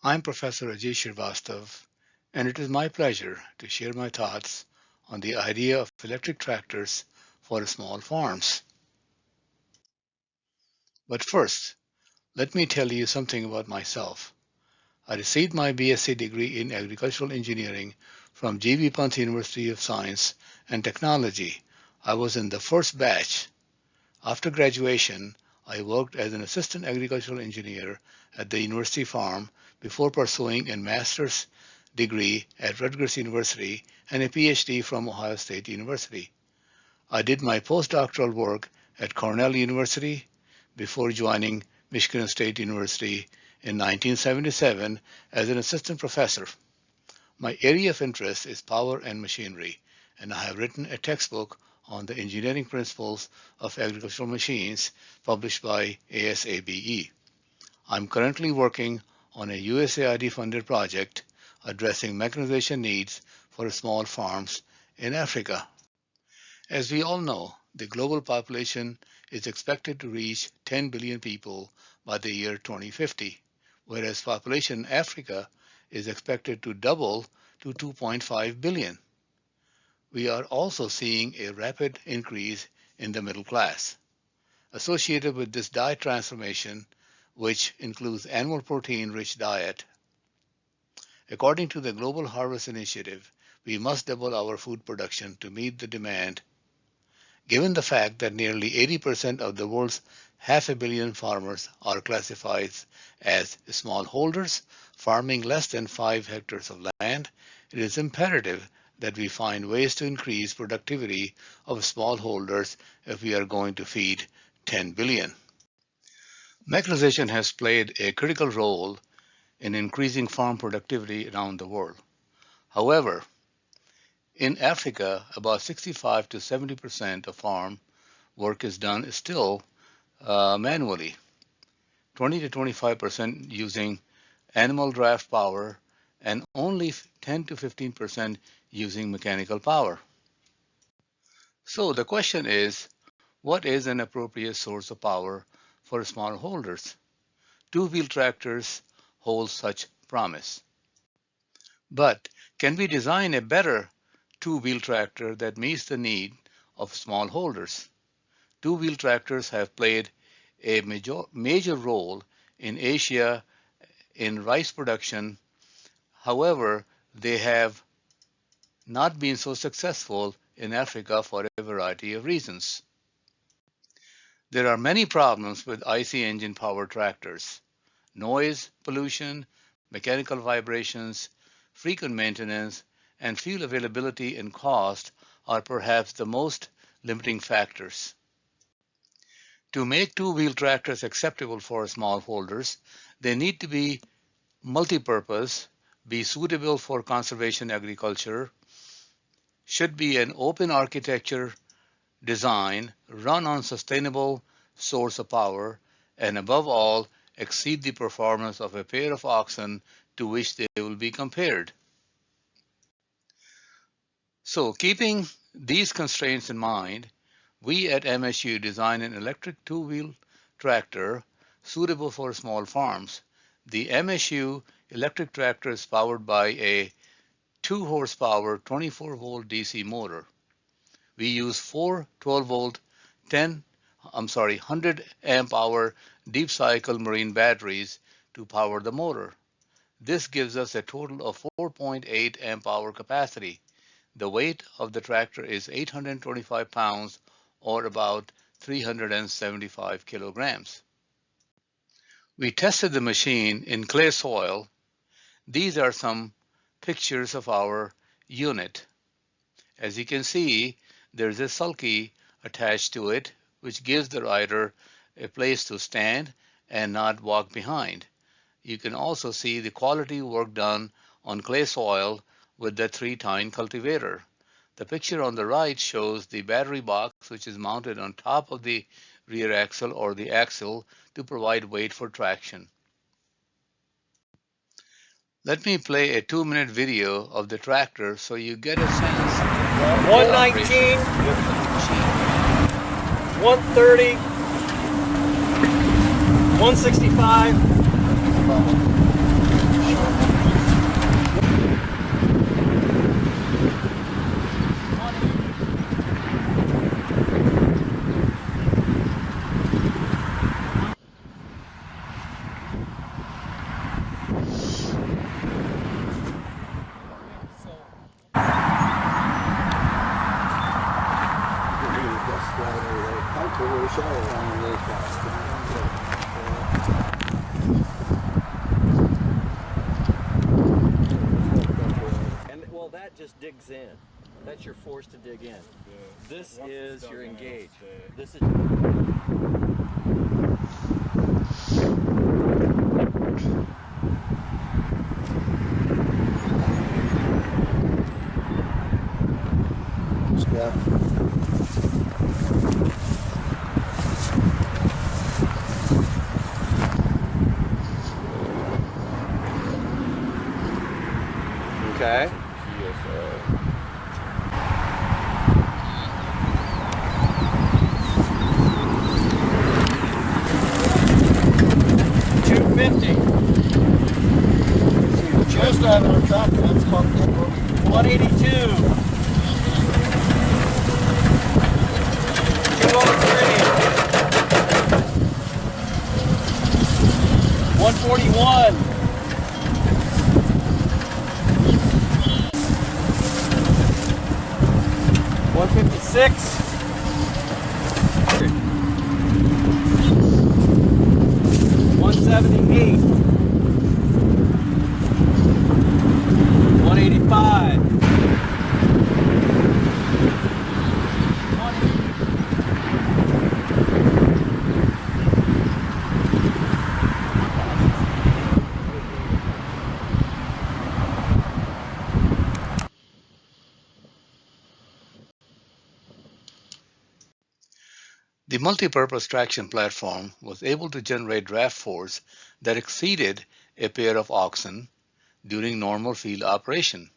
I'm Professor Ajit Srivastava, and it is my pleasure to share my thoughts on the idea of electric tractors for small farms. But first, let me tell you something about myself. I received my BSc degree in agricultural engineering from G.B. Pant University of Science and Technology. I was in the first batch. After graduation, I worked as an assistant agricultural engineer at the university farm before pursuing a master's degree at Rutgers University and a PhD from Ohio State University. I did my postdoctoral work at Cornell University before joining Michigan State University in 1977 as an assistant professor. My area of interest is power and machinery, and I have written a textbook on the engineering principles of agricultural machines published by ASABE. I'm currently working on a USAID-funded project addressing mechanization needs for small farms in Africa. As we all know, the global population is expected to reach 10 billion people by the year 2050, whereas population in Africa is expected to double to 2.5 billion. We are also seeing a rapid increase in the middle class. Associated with this diet transformation, which includes animal protein-rich diet, according to the Global Harvest Initiative, we must double our food production to meet the demand. Given the fact that nearly 80% of the world's half a billion farmers are classified as smallholders, farming less than 5 hectares of land, it is imperative that we find ways to increase productivity of smallholders if we are going to feed 10 billion. Mechanization has played a critical role in increasing farm productivity around the world. However, in Africa, about 65 to 70% of farm work is done still manually, 20 to 25% using animal draft power, and only 10 to 15% using mechanical power. So the question is, what is an appropriate source of power for smallholders? Two-wheel tractors hold such promise. But can we design a better two-wheel tractor that meets the need of smallholders? Two-wheel tractors have played a major role in Asia in rice production. However, they have not been so successful in Africa for a variety of reasons. There are many problems with IC engine powered tractors: noise, pollution, mechanical vibrations, frequent maintenance, and fuel availability and cost are perhaps the most limiting factors. To make two-wheel tractors acceptable for smallholders, they need to be multi-purpose, be suitable for conservation agriculture, should be an open architecture design, run on sustainable source of power, and above all, exceed the performance of a pair of oxen to which they will be compared. So, keeping these constraints in mind, we at MSU designed an electric two-wheel tractor suitable for small farms. The MSU electric tractor is powered by a 2 horsepower 24 volt DC motor. We use 4 12 volt 100 amp hour deep cycle marine batteries to power the motor. This gives us a total of 4.8 amp hour capacity. The weight of the tractor is 825 pounds or about 375 kilograms. We tested the machine in clay soil. These are some pictures of our unit. As you can see, there's a sulky attached to it, which gives the rider a place to stand and not walk behind. You can also see the quality work done on clay soil with the 3-tine cultivator. The picture on the right shows the battery box, which is mounted on top of the rear axle or the axle to provide weight for traction. Let me play a 2-minute video of the tractor so you get a sense of 119, 130, 165. just digs in. That's your force to dig in. This is your engage. This is. Okay. Just on our track, that's about 182. 203. 141. 156. 178. 185. 20. The multi-purpose traction platform was able to generate draft force that exceeded a pair of oxen during normal field operation.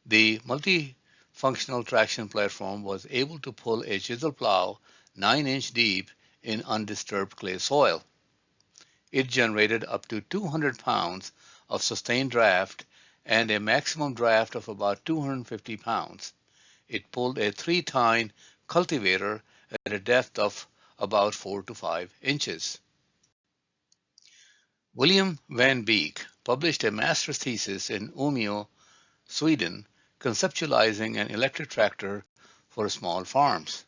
The multifunctional traction platform was able to pull a chisel plow 9-inch deep in undisturbed clay soil. It generated up to 200 pounds of sustained draft and a maximum draft of about 250 pounds. It pulled a 3-tine cultivator at a depth of about 4 to 5 inches. William Van Beek published a master's thesis in Umeå, Sweden, conceptualizing an electric tractor for small farms.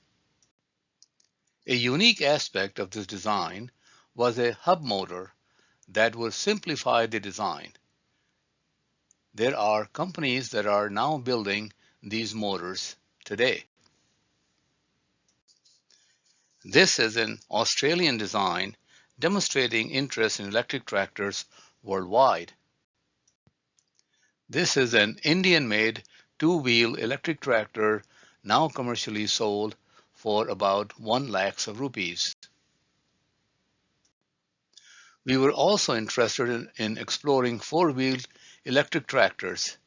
A unique aspect of this design was a hub motor that would simplify the design. There are companies that are now building these motors today. This is an Australian design demonstrating interest in electric tractors worldwide. This is an Indian-made two-wheel electric tractor now commercially sold for about 1 lakh of rupees. We were also interested in exploring four-wheel electric tractors.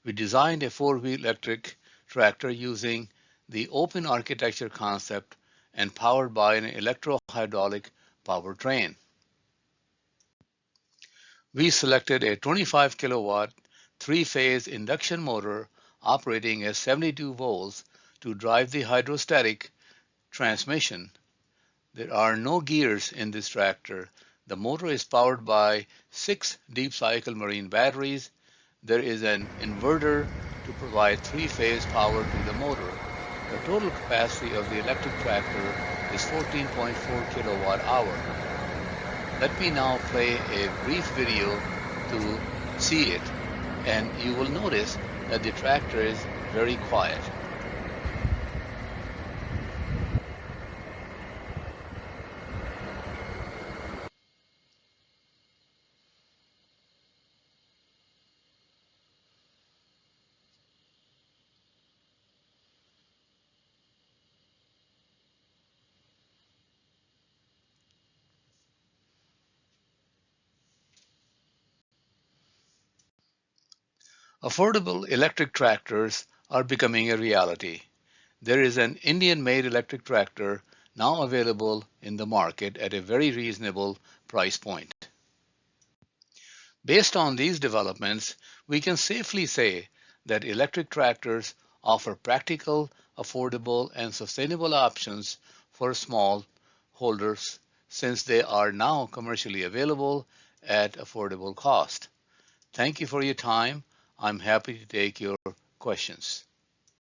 We designed a four-wheel electric tractor using the open architecture concept and powered by an electro-hydraulic powertrain. We selected a 25 kilowatt three-phase induction motor operating at 72 volts to drive the hydrostatic transmission. There are no gears in this tractor. The motor is powered by 6 deep cycle marine batteries. There is an inverter to provide three-phase power to the motor. The total capacity of the electric tractor is 14.4 kilowatt hour. Let me now play a brief video to see it, and you will notice that the tractor is very quiet. Affordable electric tractors are becoming a reality. There is an Indian-made electric tractor now available in the market at a very reasonable price point. Based on these developments, we can safely say that electric tractors offer practical, affordable, and sustainable options for small holders since they are now commercially available at affordable cost. Thank you for your time. I'm happy to take your questions.